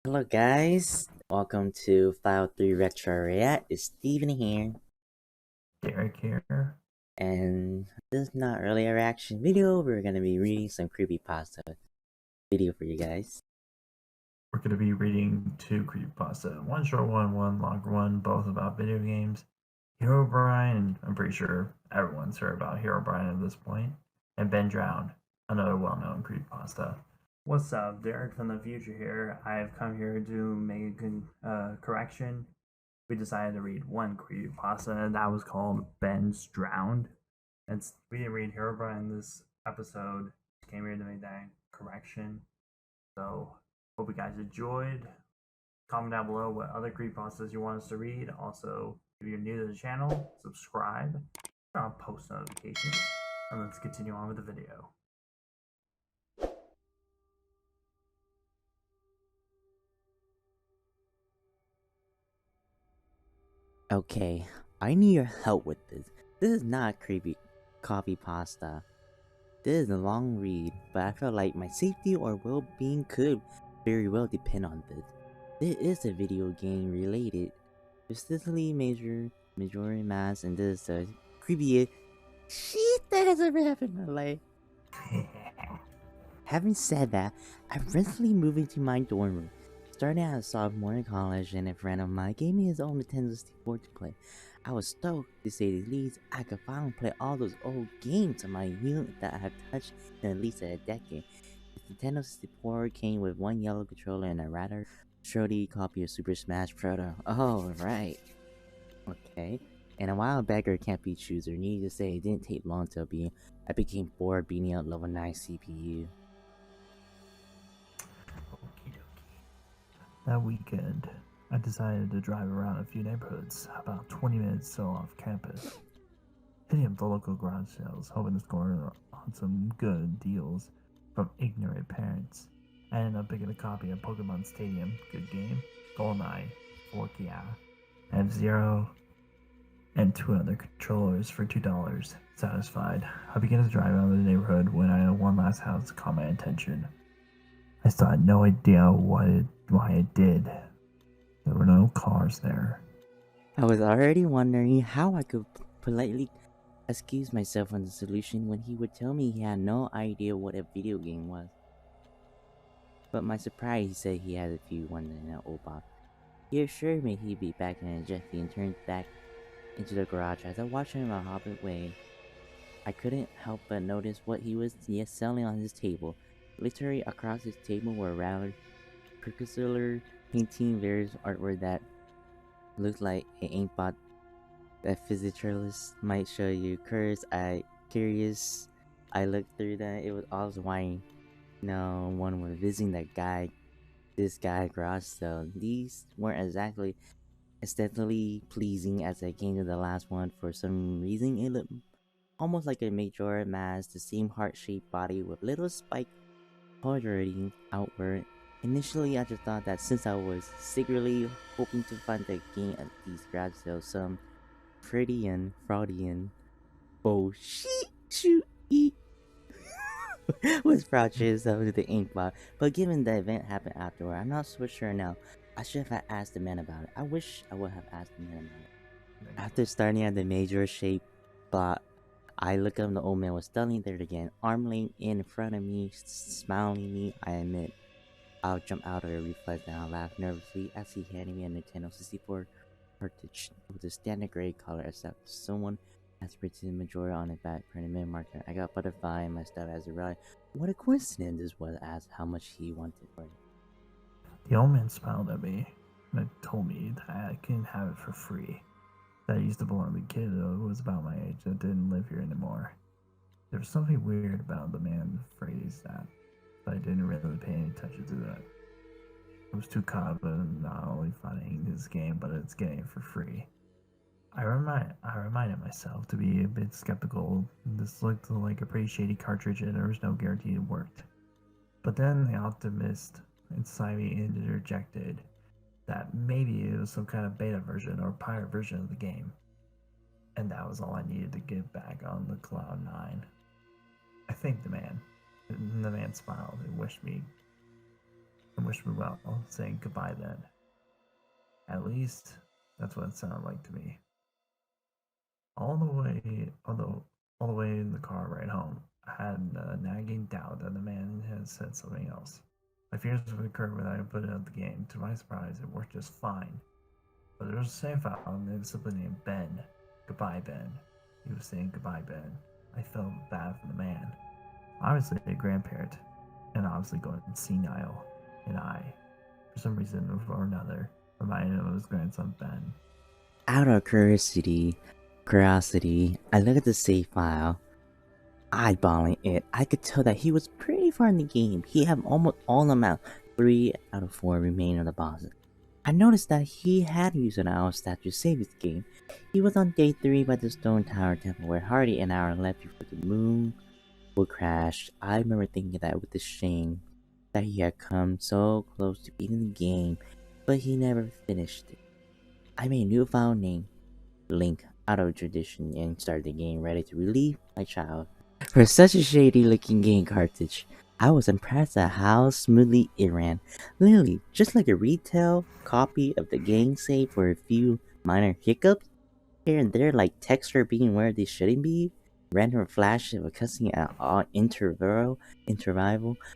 Hello guys, welcome to File 3 Retro React. It's Steven here, Derek here. and this is not really a reaction video. We're gonna be reading some creepypasta video for you guys. We're going to be reading two creepypasta. One short one, one longer one, both about video games. Hero Brian, I'm pretty sure everyone's heard about Hero Brian at this point. And Ben Drowned, another well-known creepypasta. What's up, Derek from the future here. I've come here to make a correction. We decided to read one creepypasta, and that was called Ben's Drowned. We didn't read Hero Brian this episode. Came here to make that correction. So hope you guys enjoyed. Comment down below what other creepypastas you want us to read. Also, if you're new to the channel, subscribe, turn on post notifications, and let's continue on with the video. Okay, I need your help with this. This is not creepy coffee pasta. This is a long read, but I feel like my safety or well-being could very well depend on this. This is a video game related, specifically Majora's Mask, and this is the creepiest shit that has ever happened in my life. Having said that, I recently moved into my dorm room. Starting out as sophomore in college, and a friend of mine gave me his own Nintendo 64 to play. I was stoked, to say the least. I could finally play all those old games on my unit that I have touched in at least a decade. The Nintendo 64 came with one yellow controller and a rather shoddy copy of Super Smash Bros. Oh, right. Okay. And a wild beggar can't be chooser. Needless to say, it didn't take long to be. I became bored beating out level 9 CPU. That weekend, I decided to drive around a few neighborhoods, about 20 minutes so off campus, hitting up the local garage sales, hoping to score on some good deals from ignorant parents. I ended up picking a copy of Pokemon Stadium, good game, GoldenEye, Forkia, F-Zero, and two other controllers for $2. Satisfied, I began to drive around the neighborhood when one last house caught my attention. I still had no idea why it did. There were no cars there. I was already wondering how I could politely excuse myself from the solution when he would tell me he had no idea what a video game was. But my surprise, he said he had a few ones in an old box. He assured me he'd be back in a jiffy and turned back into the garage as I watched him hop away. I couldn't help but notice what he was selling on his table. Literally across his table were rather peculiar painting various artwork that looked like an inkbot that physicalists might show you. Curious, I looked through that. It was all white. No one was visiting this guy garage sale. These weren't exactly aesthetically pleasing as I came to the last one. For some reason, it looked almost like a Majora's Mask, the same heart-shaped body with little spike pulsating outward. Initially, I just thought that since I was secretly hoping to find the game at these garage sales, some Freudian bullshit shoot was fraudulent of the ink bot. But given the event happened afterward, I'm not so sure now. I should have asked the man about it. I wish I would have asked the man about it. After starting at the major shape bot, I looked up and the old man was standing there again, arm length in front of me, smiling at me. I admit, I'll jump out of a reflex and I'll laugh nervously as he handed me a Nintendo 64 cartridge with a standard gray color, except someone has written Majora on the back printed mid marker. I got butterfly in my step as a ride. What a coincidence this was, asked how much he wanted for it. The old man smiled at me and told me that I couldn't have it for free. That I used to belong to a kid who was about my age that didn't live here anymore. There was something weird about the man phrase that, but I didn't really pay any attention to that. I was too caught up in not only finding his game, but it's getting it for free. I reminded myself to be a bit skeptical. This looked like a pretty shady cartridge and there was no guarantee it worked. But then the optimist inside me interjected that maybe it was some kind of beta version or pirate version of the game. And that was all I needed to get back on the Cloud 9. I thanked the man. The man smiled and wished me and wished me well, saying goodbye then. At least, that's what it sounded like to me. All the way, all the way in the car ride home, I had a nagging doubt that the man had said something else. My fears would occur when I put out the game. To my surprise, it worked just fine. But there was a save file, and it was simply named Ben. Goodbye, Ben. He was saying goodbye, Ben. I felt bad for the man. Obviously a grandparent, and obviously going senile, and I, for some reason or another, reminded him of his grandson Ben. Out of curiosity, I looked at the save file, eyeballing it. I could tell that he was pretty far in the game. He had almost all amount, 3 out of 4 remain on the bosses. I noticed that he had used an hour stat to save his game. He was on day 3 by the Stone Tower Temple where hardly an hour left before the moon would crash. I remember thinking that with the shame that he had come so close to beating the game, but he never finished it. I made a new file named Link out of tradition and started the game ready to relieve my child. For such a shady looking game cartridge, I was impressed at how smoothly it ran. Literally, just like a retail copy of the game save for a few minor hiccups here and there, like texture being where they shouldn't be, random flashes of cussing at all interval,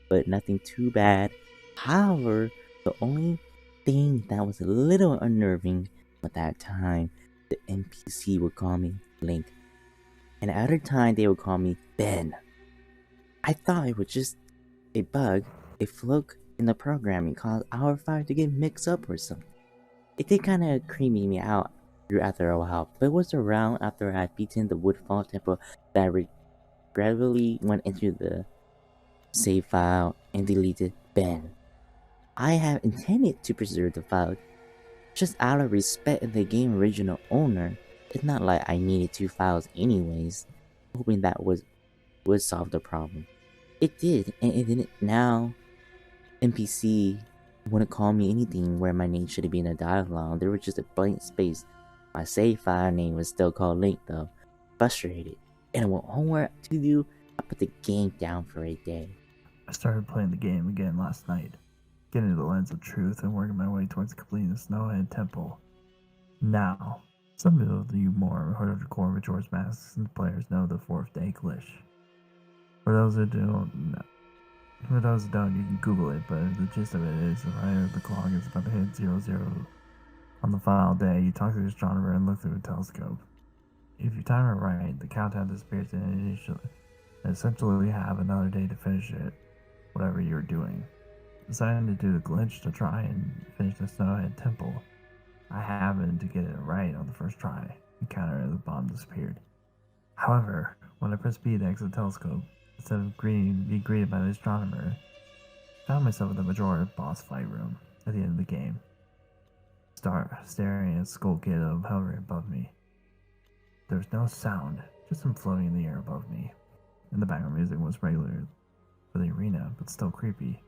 but nothing too bad. However, the only thing that was a little unnerving at that time, the NPC would call me Link, and at other time they would call me Ben. I thought it was just a bug, a fluke in the programming caused our file to get mixed up or something. It did kinda creepy me out after a while, but it was around after I had beaten the Woodfall Temple that I regretfully went into the save file and deleted Ben. I have intended to preserve the file just out of respect of the game original owner. It's not like I needed 2 files anyways, hoping that would solve the problem. It did, and it didn't. Now NPC wouldn't call me anything where my name should have been a dialogue. There was just a blank space. My save file name was still called Link though. Frustrated, and with homework to do, I put the game down for a day. I started playing the game again last night, getting to the lens of truth and working my way towards completing the Snowhead Temple. Now, some of you more hardcore Majora's Mask players know the 4th day glitch. For those who don't, you can Google it, but the gist of it is, right, the clock is about to hit 00 on the final day. You talk to the astronomer and look through a telescope. If you time it right, the countdown disappears and essentially have another day to finish it, whatever you're doing. Deciding to do the glitch to try and finish the Snowhead Temple. I happened to get it right on the first try. The counter at the bottom disappeared. However, when I pressed B to exit the telescope, instead of being greeted by the astronomer, I found myself in the Majora boss fight room at the end of the game. Staring at Skull Kid hovering above me. There was no sound, just him floating in the air above me. And the background music was regular for the arena, but still creepy.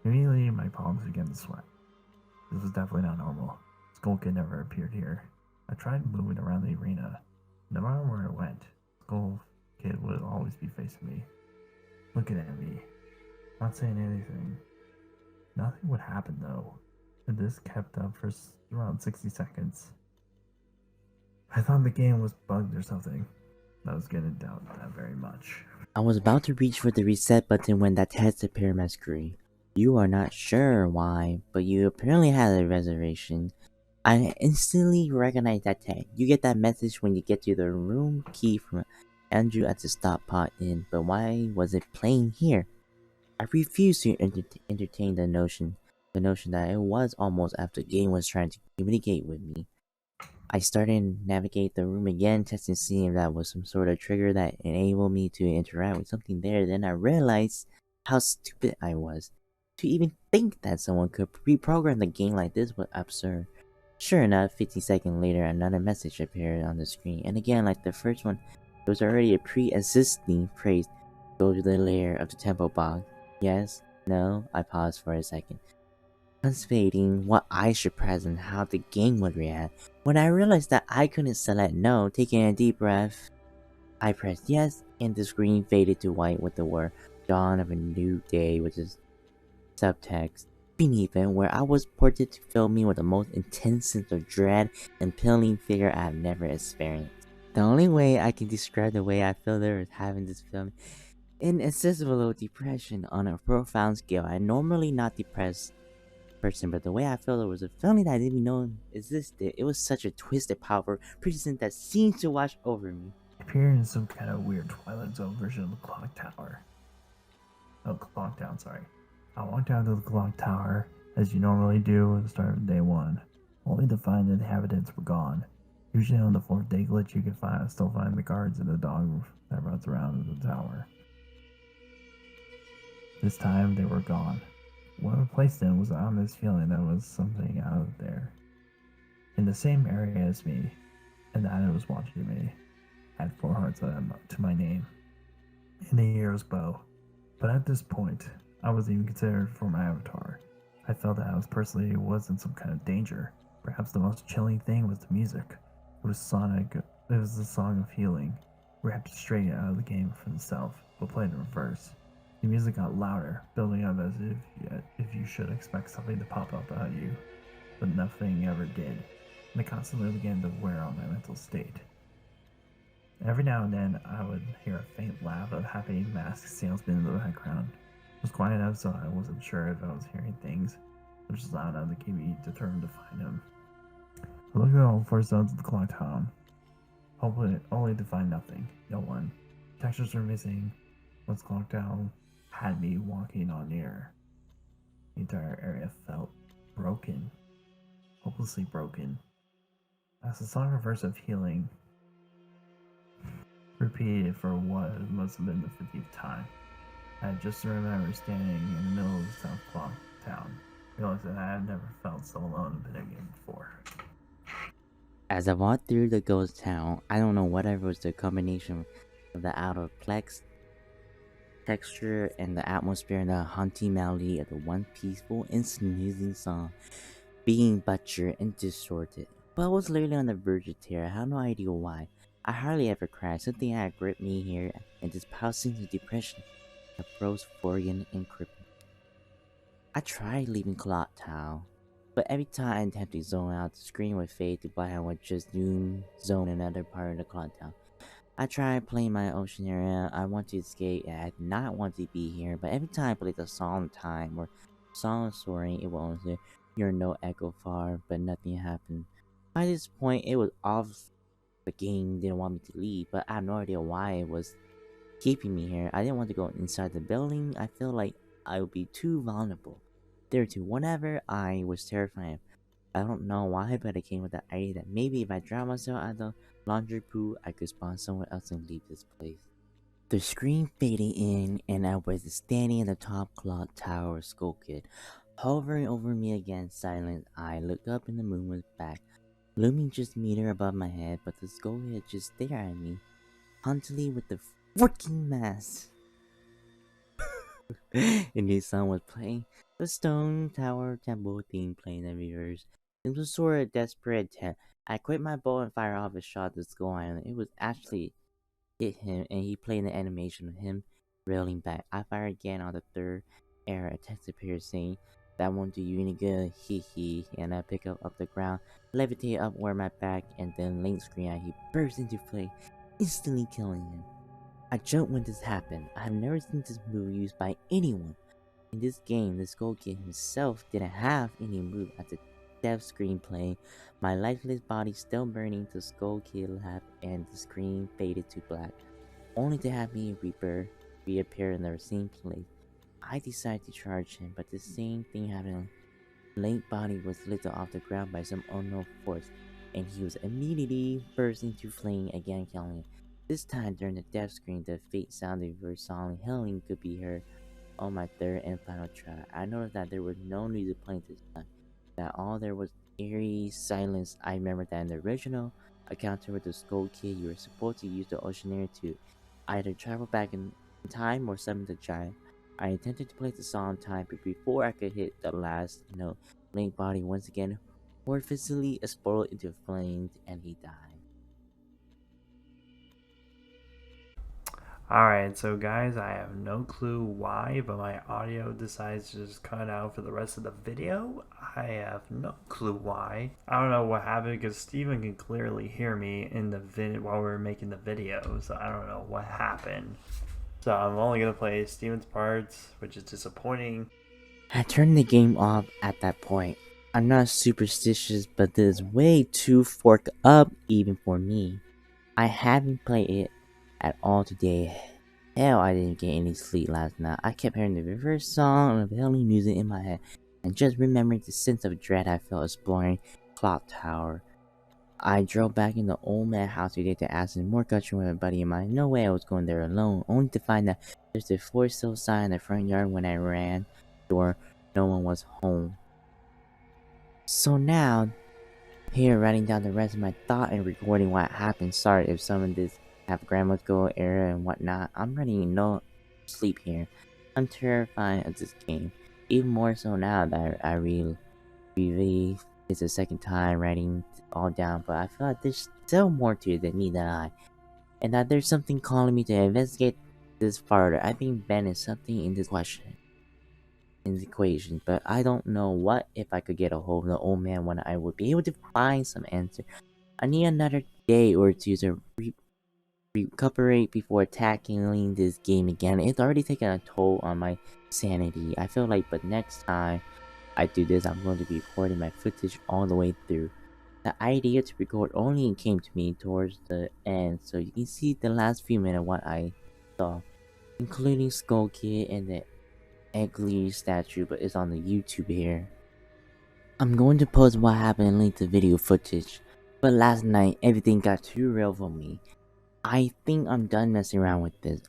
Immediately, my palms began to sweat. This was definitely not normal. Skull Kid never appeared here. I tried moving around the arena. No matter where I went, Skull Kid would always be facing me, looking at me, not saying anything. Nothing would happen though, and this kept up for around 60 seconds. I thought the game was bugged or something. I was getting doubt that very much. I was about to reach for the reset button when that text appeared on my screen. You are not sure why, but you apparently had a reservation. I instantly recognized that tag. You get that message when you get to the room key from Andrew at the Stop Pot Inn, but why was it playing here? I refused to entertain the notion that it was almost after the game was trying to communicate with me. I started to navigate the room again, testing to see if that was some sort of trigger that enabled me to interact with something there. Then I realized how stupid I was. To even think that someone could reprogram the game like this was absurd. Sure enough, 50 seconds later, another message appeared on the screen, and again, like the first one, there was already a pre-existing phrase, "Go to the lair of the temple box." Yes? No? I paused for a second, contemplating what I should press and how the game would react. When I realized that I couldn't select no, taking a deep breath, I pressed yes, and the screen faded to white with the word "Dawn of a New Day," which is subtext. tripping event where I was ported to fill me with the most intense sense of dread and peeling fear I have never experienced. The only way I can describe the way I feel there is having this feeling inaccessible depression on a profound scale. I'm normally not depressed person, but the way I felt, it was a feeling that I didn't even know existed. It was such a twisted, powerful presence that seemed to wash over me. I appeared in some kind of weird Twilight Zone version of the clock tower. Oh, clock town, sorry. I walked down to the clock tower, as you normally do at the start of day one, only to find the inhabitants were gone. Usually on the fourth day glitch, you can still find the guards and the dog that runs around the tower. This time, they were gone. What replaced them was an ominous feeling that was something out there. In the same area as me, and that it was watching me, had 4 hearts to my name, and a hero's bow. But at this point, I wasn't even considered for my avatar. I felt that I was in some kind of danger. Perhaps the most chilling thing was the music. It was sonic. It was the song of healing, rapped straight out of the game from itself, but played in reverse. The music got louder, building up as if you should expect something to pop up at you, but nothing ever did, and it constantly began to wear on my mental state. Every now and then, I would hear a faint laugh of happy masked salesmen in the background. It was quiet enough so I wasn't sure if I was hearing things, which was loud enough to keep me determined to find them. I looked at all 4 zones of the clock town, hopefully only to find nothing. No one. Textures were missing. Once clock town had me walking on air. The entire area felt broken, hopelessly broken. As the song reverse of healing repeated for what must have been the 50th time, I just remember standing in the middle of the South Clock town, realizing I had never felt so alone in a video game before. As I walked through the ghost town, I don't know whatever was the combination of the out-of-plex texture and the atmosphere and the haunting melody of the one peaceful and sneezing song being butchered and distorted. But I was literally on the verge of tear. I had no idea why. I hardly ever cried. Something had gripped me here and this passing to depression that froze Florian and crippled. I tried leaving Clock Town, but every time I attempted to zone out, the screen would fade to black and would just zone another part of the Clock Town. I tried playing my ocean area. I want to escape and I did not want to be here, but every time I played the song time or song soaring, it would only say, "You're no echo far," but nothing happened. By this point, it was obvious the game didn't want me to leave, but I had no idea why it was keeping me here. I didn't want to go inside the building. I feel like I would be too vulnerable there too. Whenever I was terrified, I don't know why, but I came with the idea that maybe if I drown myself at the laundry pool, I could spawn somewhere else and leave this place. The screen faded in, and I was standing in the top clock tower of Skull Kid, hovering over me again, silent. I looked up and the moon was back, looming just a meter above my head, but the Skull Kid just stared at me, hauntingly with the freaking mask. And the sun was playing the stone tower temple theme playing in reverse. It was sort of desperate attempt. I quit my bow and fired off a shot to Skull Island. It was actually hit him, and he played an animation of him railing back. I fired again on the third air. A text appeared saying, "That won't do you any good, hee hee." And I pick up off the ground, levitate upward my back, and then Link screamed and he burst into flame, instantly killing him. I jumped when this happened. I have never seen this move used by anyone. In this game, the Skull Kid himself didn't have any move at the death screen playing. My lifeless body still burning, the Skull Kid laughed and the screen faded to black, only to have me reappear in the same place. I decided to charge him, but the same thing happened. Link's body was lifted off the ground by some unknown force, and he was immediately burst into flame again, killing him. This time during the death screen, the faint sound of reverse song hailing could be heard on my third and final try. I noticed that there was no music playing this time, that all there was eerie silence. I remember that in the original encounter with the Skull Kid, you were supposed to use the Oceaneer to either travel back in time or summon the giant. I intended to play the song on time, but before I could hit the last note, Link's body once again orifically exploded into flames and he died. Alright, so guys, I have no clue why, but my audio decides to just cut out for the rest of the video. I have no clue why. I don't know what happened because Steven can clearly hear me in the video while we were making the video, so I don't know what happened. So I'm only gonna play Steven's parts, which is disappointing. I turned the game off at that point. I'm not superstitious, but this is way too forked up even for me. I haven't played it at all today. Hell, I didn't get any sleep last night. I kept hearing the reverse song and the music in my head, and just remembered the sense of dread I felt exploring Clock Tower. I drove back in the old man house today to ask him more country with a buddy of mine. No way I was going there alone, only to find that there's a for sale sign in the front yard. When I ran door, no one was home. So now, here writing down the rest of my thought and recording what happened. Sorry if some of this have grammar go error and whatnot. I'm running no sleep here. I'm terrified of this game, even more so now that I really it's the second time writing it all down. But I feel like there's still more to it than me than I, and that there's something calling me to investigate this further. I think Ben is something in this question, in the equation, but I don't know what. If I could get a hold of the old man, when I would be able to find some answer. I need another day or two to recuperate before tackling this game again. It's already taken a toll on my sanity, I feel like, but next time I do this, I'm going to be recording my footage all the way through. The idea to record only came to me towards the end, so you can see the last few minutes of what I saw, including Skull Kid and the ugly statue, but it's on the YouTube here. I'm going to post what happened and link the video footage, but last night everything got too real for me. I think I'm done messing around with this.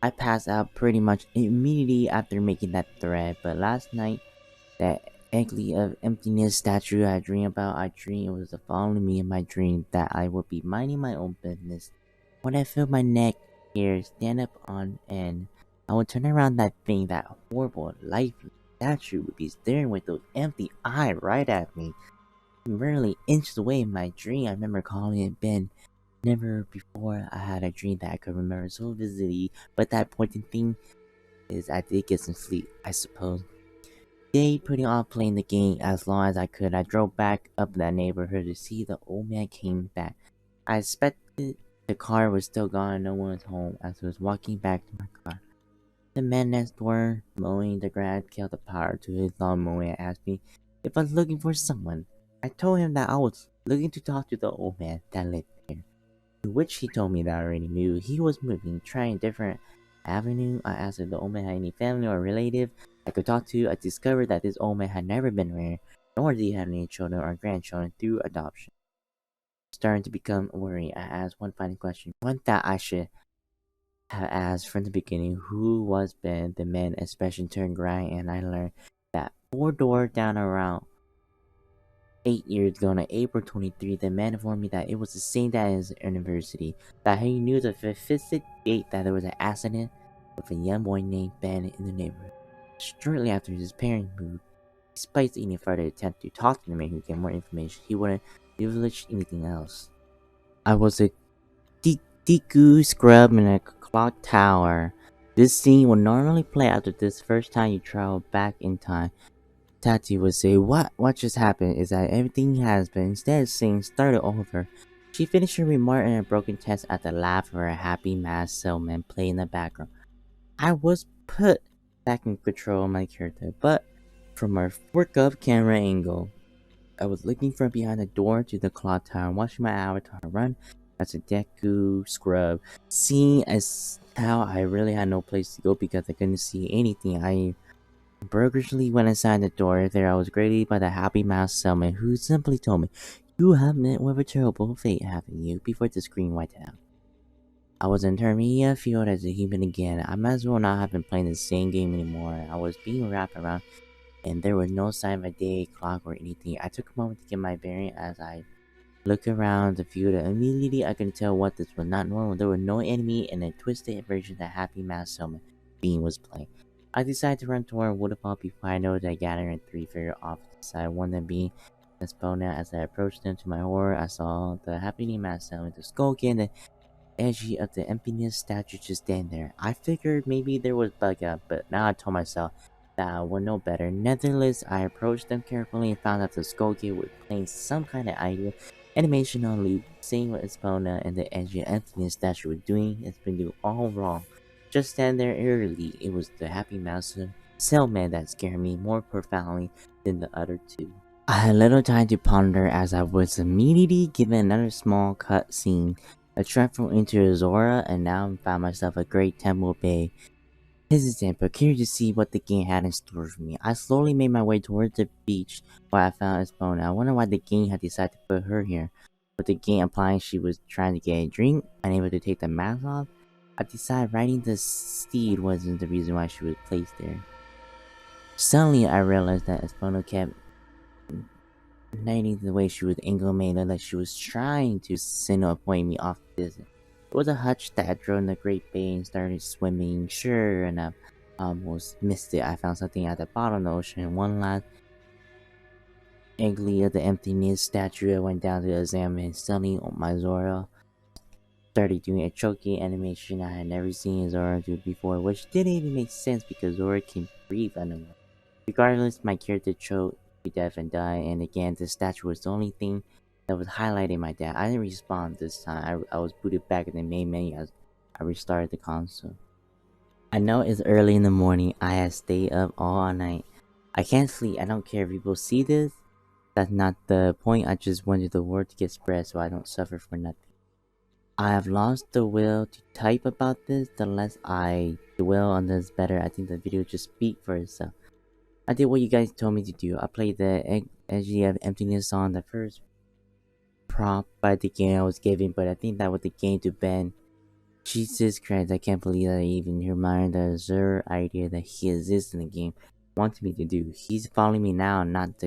I passed out pretty much immediately after making that thread, but last night, that ugly of emptiness statue I dreamed about, I dreamed it was following me in my dream, that I would be minding my own business. When I feel my neck hair stand up on end, I would turn around, that thing, that horrible lifeless statue would be staring with those empty eyes right at me. Barely inches away in my dream, I remember calling it Ben. Never before I had a dream that I could remember so vividly, but that important thing is I did get some sleep, I suppose. Day putting off playing the game as long as I could. I drove back up that neighborhood to see the old man came back. I expected the car was still gone and no one was home. As I was walking back to my car, the man next door mowing the grass killed the power to his lawnmower and asked me if I was looking for someone. I told him that I was looking to talk to the old man that lived there, to which he told me that I already knew he was moving, trying a different avenue. I asked if the old man had any family or relative I could talk to. I discovered that this old man had never been married, nor did he have any children or grandchildren through adoption. Starting to become worried, I asked one final question, one that I should have asked from the beginning. Who was Ben? The man expression turned gray, and I learned that 4 doors down around 8 years ago, on April 23, the man informed me that it was the same day as his anniversary, that he knew the specific date that there was an accident with a young boy named Ben in the neighborhood. Shortly after his parents moved, despite any further attempt to talk to the man who get more information, he wouldn't divulge anything else. I was a Tiku scrub in a clock tower. This scene would normally play after this first time you travel back in time. Tati would say, what just happened is that everything has been, instead of saying started over. She finished her remark and a broken test at the laugh of her happy masked salesman playing in the background. I was put back in control of my character, but from a fork up camera angle. I was looking from behind the door to the clock tower, watching my avatar run as a Deku scrub, seeing as how I really had no place to go because I couldn't see anything. I burglary went inside the door. There I was greeted by the happy mouse salesman, who simply told me, "You have met with a terrible fate, haven't you?" before the screen went down. I was in Termia field as a human again. I might as well not have been playing the same game anymore. I was being wrapped around, and there was no sign of a day, clock, or anything. I took a moment to get my bearing as I looked around the field, and immediately I could tell what this was not normal. There was no enemy, and a twisted version of the happy mouse salesman being was playing. I decided to run toward a waterfall before I noticed a gathering of 3 figures off to the side, one of them being a spell now. As I approached them, to my horror, I saw the happening mask with the skull kid, edge of the emptiness statue just stand there. I figured maybe there was bug out, but now I told myself that I would know better. Nevertheless, I approached them carefully and found out the skull kid was playing some kind of idea animation on loop, seeing what Espona and the edgy emptiness statue were doing. It's been doing all wrong. Just stand there eerily. It was the happy master Cellman that scared me more profoundly than the other two. I had little time to ponder as I was immediately given another small cut scene, a travel into Azora, and now I found myself a great Temple Bay. Hesitant but curious to see what the game had in store for me, I slowly made my way towards the beach where I found Espona. I wonder why the game had decided to put her here. With the game implying she was trying to get a drink, unable to take the mask off, I decided riding the steed wasn't the reason why she was placed there. Suddenly, I realized that Espona kept the way she was angle made like she was trying to signal point me off business. It was a hutch that drove in the Great Bay and started swimming. Sure enough, I almost missed it. I found something at the bottom of the ocean. One last eggley of the emptiness statue. I went down to examine. Suddenly, my Zora started doing a choking animation I had never seen Zora do before, which didn't even make sense because Zora can breathe underwater. Regardless, my character choked to death and died, and again, the statue was the only thing that was highlighting my death. I didn't respawn this time. I was booted back in the main menu as I restarted the console. I know it's early in the morning. I have stayed up all night. I can't sleep. I don't care if people see this. That's not the point. I just wanted the word to get spread so I don't suffer for nothing. I have lost the will to type about this. The less I dwell on this, better. I think the video just speak for itself. I did what you guys told me to do. I played the Edgy of Emptiness on the first prompt by the game I was given, but I think that was the game to ban. Jesus Christ, I can't believe that I even reminded the absurd idea that he exists in the game wants me to do. He's following me now, not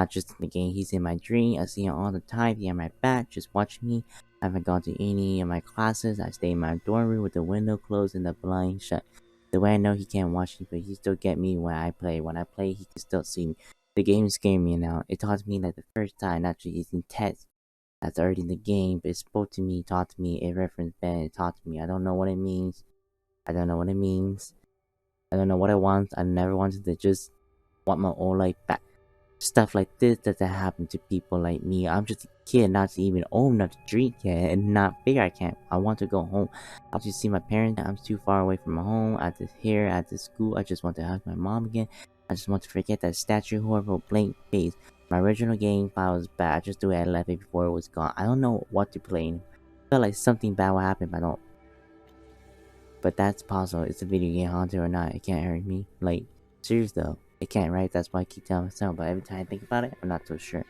just in the game. He's in my dream. I see him all the time. He's on my back, just watching me. I haven't gone to any of my classes. I stay in my dorm room with the window closed and the blind shut. The way I know he can't watch me, but he still get me when I play. When I play, he can still see me. The game scared me now. It taught me like the first time, not just using text that's already in the game, but it spoke to me, taught me, it referenced Ben, it taught me. I don't know what it means. I don't know what it means. I don't know what I want. I never wanted to just want my old life back. Stuff like this doesn't happen to people like me. I'm just a kid, not even old enough to drink yet, and not big. I can't. I want to go home. I want to see my parents. I'm too far away from my home. At this here, at this school, I just want to hug my mom again. I just want to forget that statue, horrible blank face. My original game file was bad. I just do it. I left it before it was gone. I don't know what to play. I feel like something bad will happen, but I don't. But that's possible. It's a video game, haunted or not. It can't hurt me. Like, serious though. It can't, right? That's why I keep telling myself. But every time I think about it, I'm not so sure.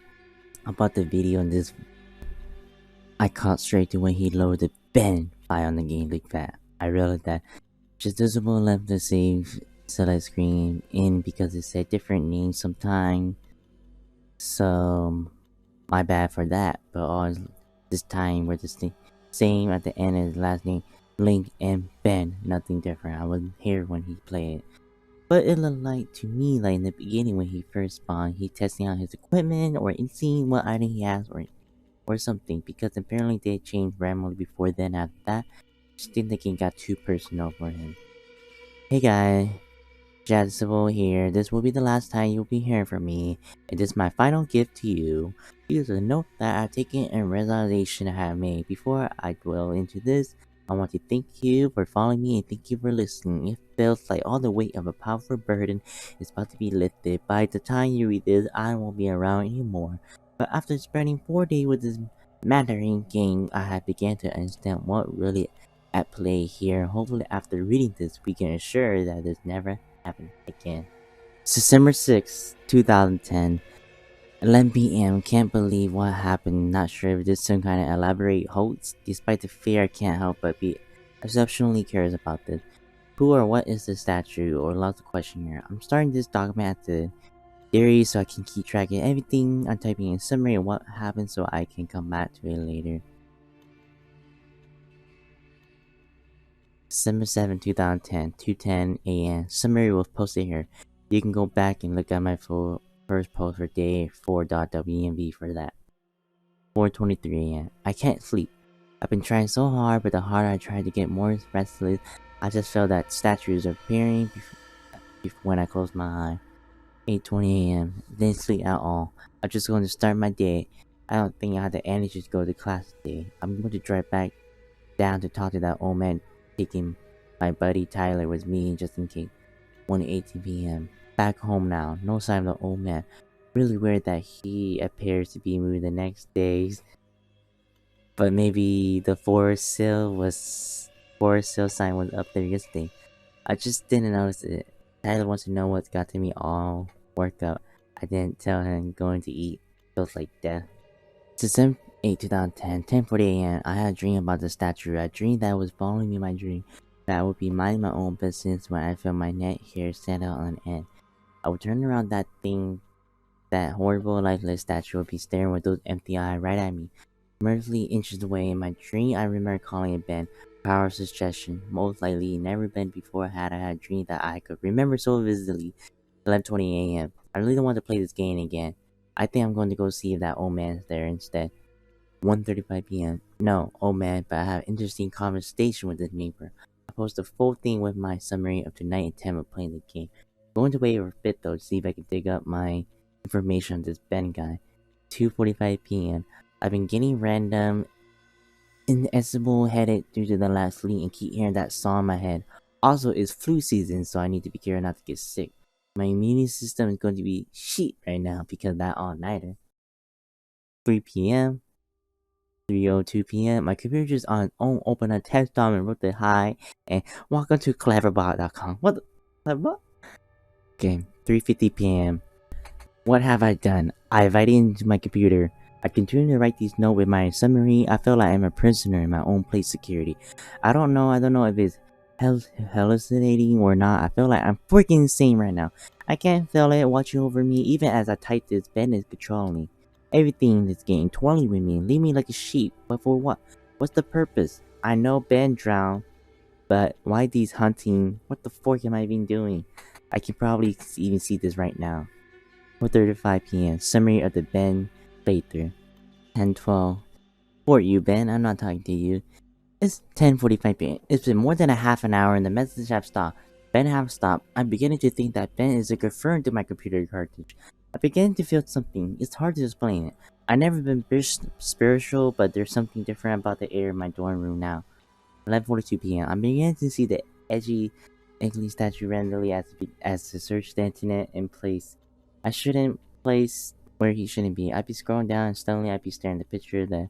About the video in this, I caught straight to when he lowered the Ben file on the game like that. I realized that just visible left the save select screen in because it said different names sometimes. So my bad for that. But all this time we're the same at the end of his last name, Link and Ben. Nothing different. I wasn't here when he played it. But it looked like to me like in the beginning when he first spawned, he testing out his equipment or seeing what item he has or something, because apparently they changed randomly before then. After that, I just think the game got too personal for him. Hey guys, Jadzable here. This will be the last time you'll be hearing from me, and this is my final gift to you. Here's a note that I've taken and realization I have made. Before I dwell into this, I want to thank you for following me and thank you for listening. It feels like all the weight of a powerful burden is about to be lifted. By the time you read this, I won't be around anymore. But after spending 4 days with this Mandarin game, I have begun to understand what really at play here. Hopefully after reading this, we can ensure that this never happen again. December 6th, 2010. 11 p.m. Can't believe what happened. Not sure if this is some kind of elaborate hoax. Despite the fear, I can't help but be exceptionally curious about this. Who or what is the statue? Or lots of question here. I'm starting this document at the theory so I can keep track of everything. I'm typing in summary of what happened so I can come back to it later. December 7, 2010, 2:10 a.m. Summary was posted here. You can go back and look at my first post for day 4.wmv for that. 4:23 a.m. I can't sleep. I've been trying so hard, but the harder I try to get more restless, I just feel that statues are appearing when I close my eye. 8:20 a.m. Didn't sleep at all. I'm just going to start my day. I don't think I have the energy to go to class today. I'm going to drive back down to talk to that old man, taking my buddy Tyler with me just in case. 1:18 p.m. Back home now. No sign of the old man. Really weird that he appears to be moving the next days. But maybe the for sale sign was up there yesterday. I just didn't notice it. Tyler wants to know what got to me all worked up. I didn't tell him going to eat. Feels like death. December 8, 2010, 10:40 a.m. I had a dream about the statue. I dreamed that it was following me in my dream. That I would be minding my own business when I felt my neck hair stand out on end. I would turn around that horrible lifeless statue would be staring with those empty eyes right at me. Mercifully inches away in my dream, I remember calling it Ben. Power of suggestion. Most likely, never been before had I had a dream that I could remember so vividly. 11:20 a.m. I really don't want to play this game again. I think I'm going to go see if that old man's there instead. 1:35 p.m. No, old man, but I have an interesting conversation with this neighbor. I post the full thing with my summary of tonight intent of playing the game. Going to wait for a bit though to see if I can dig up my information on this Ben guy. 2:45 p.m. I've been getting random inestimable headache due to the last sleep and keep hearing that song in my head. Also, it's flu season, so I need to be careful not to get sick. My immune system is going to be shit right now because of that all-nighter. 3 p.m. 3:02 p.m. My computer just on its own opened a text document and wrote the hi and welcome to cleverbot.com. What the what? Okay, 3:50 p.m. What have I done? I invited into my computer. I continue to write these notes with my summary. I feel like I'm a prisoner in my own place security. I don't know if it's hallucinating or not. I feel like I'm freaking insane right now. I can't feel it watching over me even as I type this. Ben is controlling me. Everything is getting twirly with me. Leave me like a sheep. But for what? What's the purpose? I know Ben drowned. But why these hunting? What the fork am I even doing? I can probably even see this right now. 4:35 p.m. Summary of the Ben playthrough. 10:12. For you, Ben. I'm not talking to you. It's 10:45 p.m. It's been more than a half an hour and the message have stopped. Ben have stopped. I'm beginning to think that Ben is referring to my computer cartridge. I'm beginning to feel something. It's hard to explain it. I've never been spiritual, but there's something different about the air in my dorm room now. 11:42 p.m. I'm beginning to see the ugly statue randomly as the search the internet in place. I shouldn't place where he shouldn't be. I'd be scrolling down and suddenly I'd be staring at the picture of the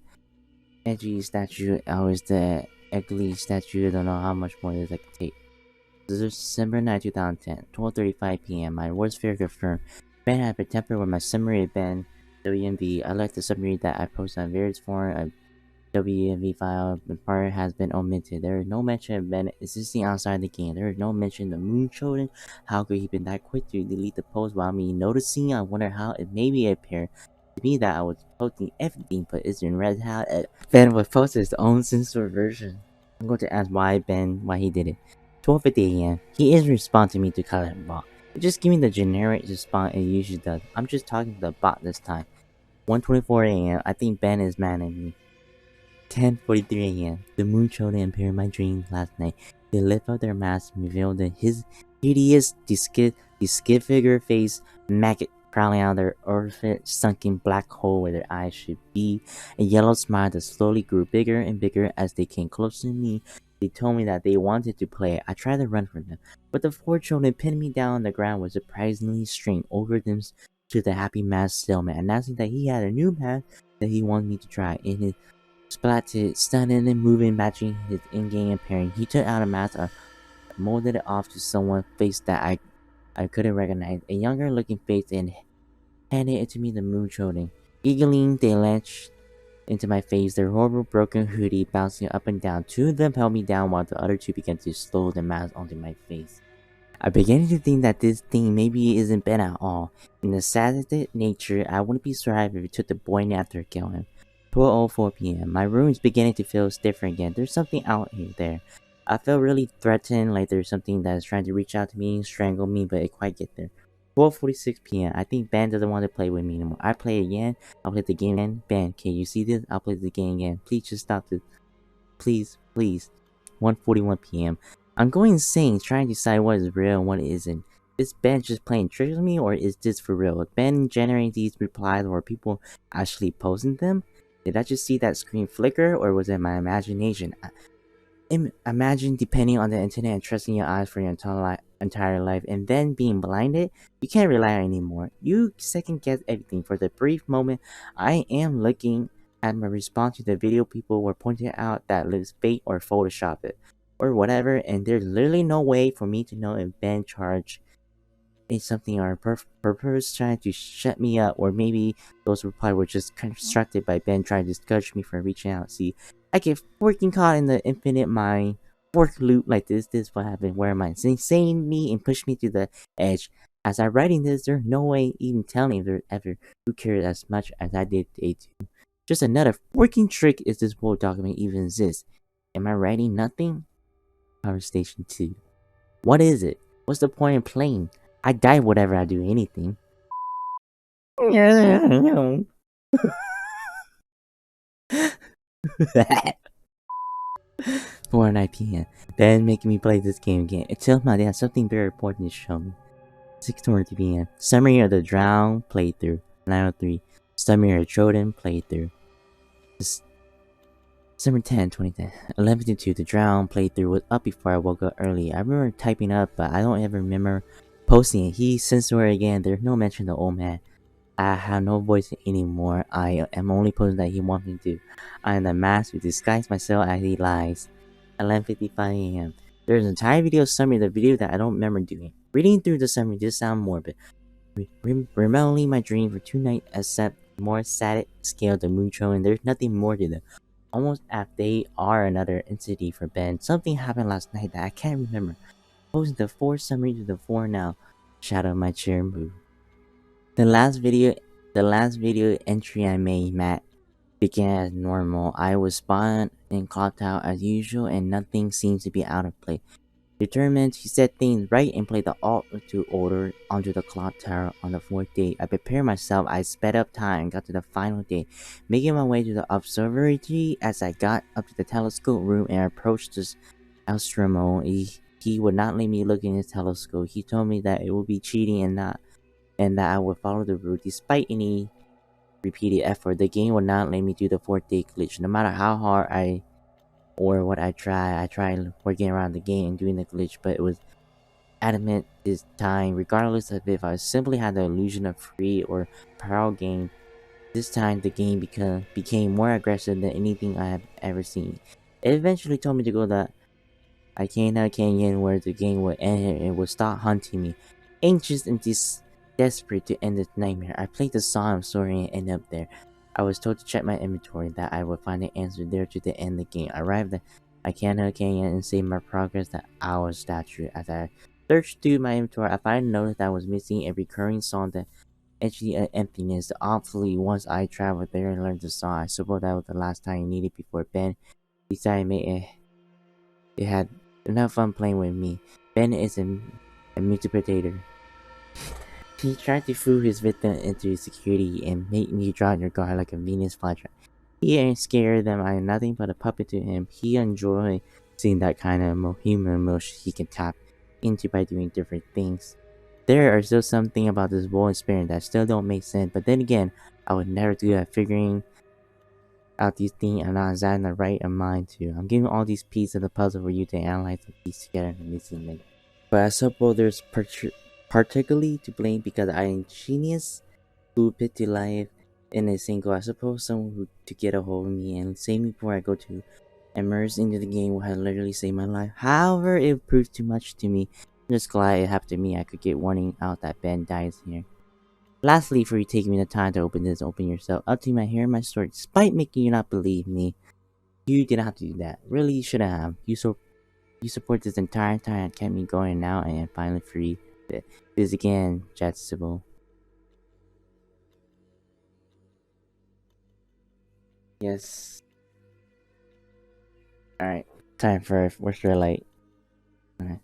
edgy statue. Always the ugly statue. I don't know how much more this I can take. This is December 9, 2010, 12:35 p.m. My worst fear confirmed. Ben had been tempered with my summary of Ben WMV. I like the summary that I posted on various forums. WMV file part has been omitted. There is no mention of Ben existing outside the game. There is no mention of Moon Children. How could he been that quick to delete the post while me noticing? I wonder how it maybe appeared to me that I was posting everything, but it's in red hat. Ben would post his own censored version. I'm going to ask why he did it. 12:50 a.m. He is responding me to color bot. Just give me the generic response it usually does. I'm just talking to the bot this time. 1:24 a.m. I think Ben is mad at me. 10:43 a.m. The moon children appeared in my dreams last night. They lift up their masks and revealed that his hideous, disfigured face maggot crawling out of their orifice, sunken black hole where their eyes should be. A yellow smile that slowly grew bigger and bigger as they came closer to me. They told me that they wanted to play. I tried to run from them, but the four children pinned me down on the ground with surprisingly strength over them to the happy masked salesman, announcing that he had a new mask that he wanted me to try. In his splatted, stunning and moving, matching his in-game appearance. He took out a mask and molded it off to someone's face that I couldn't recognize. A younger looking face and handed it to me the moon children. Giggling, they launched into my face, their horrible broken hoodie bouncing up and down. Two of them held me down while the other two began to slow the mask onto my face. I began to think that this thing maybe isn't Ben at all. In the sadistic nature, I wouldn't be surprised if it took the boy after to kill him. 12:04 p.m. My room is beginning to feel different again. There's something out there. I feel really threatened, like there's something that is trying to reach out to me and strangle me, but it quite get there. 12:46 p.m. I think Ben doesn't want to play with me anymore. I play again. I'll play the game again. Ben, can you see this? I'll play the game again. Please just stop this. please, please. 1:41 p.m. I'm going insane trying to decide what is real and what isn't. Is Ben just playing tricks with me, or is this for real? Did Ben generate these replies, or people actually posting them? Did I just see that screen flicker, or was it my imagination? Imagine depending on the internet and trusting your eyes for your entire life, and then being blinded. You can't rely on anymore. You second guess everything. For the brief moment I am looking at my response to the video, people were pointing out that it was fake or Photoshop it or whatever, and there's literally no way for me to know if Ben charged is something on purpose trying to shut me up, or maybe those replies were just constructed by Ben trying to discourage me from reaching out. See, I get freaking caught in the infinite mind fork loop like this. This is what happened where my insane me and pushed me to the edge. As I'm writing this, there's no way even telling if there ever who cared as much as I did day 2. Just another freaking trick if this Word document even exists. Am I writing nothing? Power Station 2. What is it? What's the point in playing? I die whatever I do anything. 4:09 p.m. Ben making me play this game again. It tells my dad something very important to show me. 6:20 p.m. Summary of the Drown playthrough. 9:03. Summary of Troden playthrough. December 10, 2010. 11:52. The Drown playthrough was up before I woke up early. I remember typing up, but I don't ever remember posting it. He censored again. There's no mention of the old man. I have no voice anymore. I am only posting that he wants me to. I am the mask to disguise myself as he lies. 11:55 a.m. There's an entire video summary of the video that I don't remember doing. Reading through the summary just sounds morbid. Remembering my dream for 2 nights except more sad scale than Mucho, and there's nothing more to them. Almost as they are another entity for Ben. Something happened last night that I can't remember. Posting the 4 summary to the 4 now. Shadow of my chair move. The last video entry I made, Matt, began as normal. I was spawned and clocked out as usual, and nothing seems to be out of place. Determined to set things right and play the alt to order onto the clock tower on the 4th day. I prepared myself. I sped up time and got to the final day, making my way to the observatory. As I got up to the telescope room and approached this astronomer, he would not let me look in his telescope. He told me that it would be cheating and that I would follow the rule. Despite any repeated effort, the game would not let me do the 4th day glitch. No matter how hard I tried working around the game and doing the glitch, but it was adamant this time, regardless of if I simply had the illusion of free or power game. This time the game became more aggressive than anything I have ever seen. It eventually told me to go to Icana Canyon, where the game would end and it would stop hunting me. Anxious and desperate to end this nightmare, I played the song of Soaring and ended up there. I was told to check my inventory, that I would find the answer there to the end of the game. I arrived at Icana Canyon and saved my progress that hour statue. As I searched through my inventory, I finally noticed that I was missing a recurring song that edgy emptiness. Awfully, once I traveled there and learned the song, I suppose that was the last time I needed before Ben decided to make it had enough fun playing with me. Ben is a manipulator. He tried to fool his victim into security and make me draw your guard like a Venus flytrap. He ain't scared them. I am nothing but a puppet to him. He enjoys seeing that kind of human emotion he can tap into by doing different things. There are still something about this world experience that still don't make sense, but then again, I would never do that. Figuring out these things, I'm not exactly in the right of mind to. I'm giving all these pieces of the puzzle for you to analyze and piece together in a missing link. But I suppose there's particularly to blame because I am genius who put to life in a single. I suppose someone who to get a hold of me and save me before I go to immerse into the game would have literally saved my life. However, it proved too much to me. I'm just glad it happened to me. I could get warning out that Ben dies here. Lastly, for you taking me the time to open this, open yourself up to my hearing my story despite making you not believe me. You didn't have to do that. Really, you shouldn't have. You support this entire time and kept me going now and I'm finally free. This again, Chat Sybil. Yes. Alright. Time for Where's Your Light? Alright.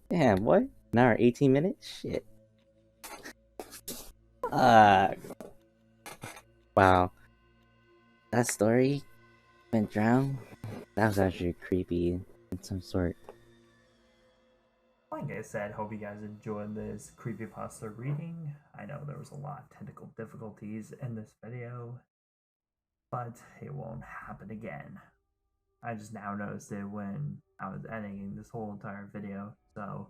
Damn, what? An hour 18 minutes? Shit. Wow. that story went down. That was actually creepy in some sort. Like I said, hope you guys enjoyed this creepypasta reading. I know there was a lot of technical difficulties in this video, but it won't happen again. I just now noticed it when I was editing this whole entire video, so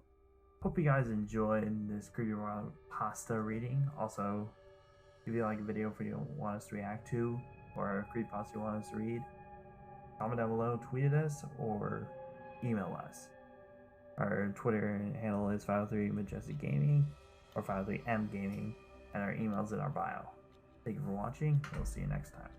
hope you guys enjoyed this creepypasta reading. Also, if you like a video for you want us to react to, or a creepypasta you want us to read, comment down below, tweet at us, or email us. Our Twitter handle is 503Majestic Gaming or 503M Gaming, and our email's in our bio. Thank you for watching. We'll see you next time.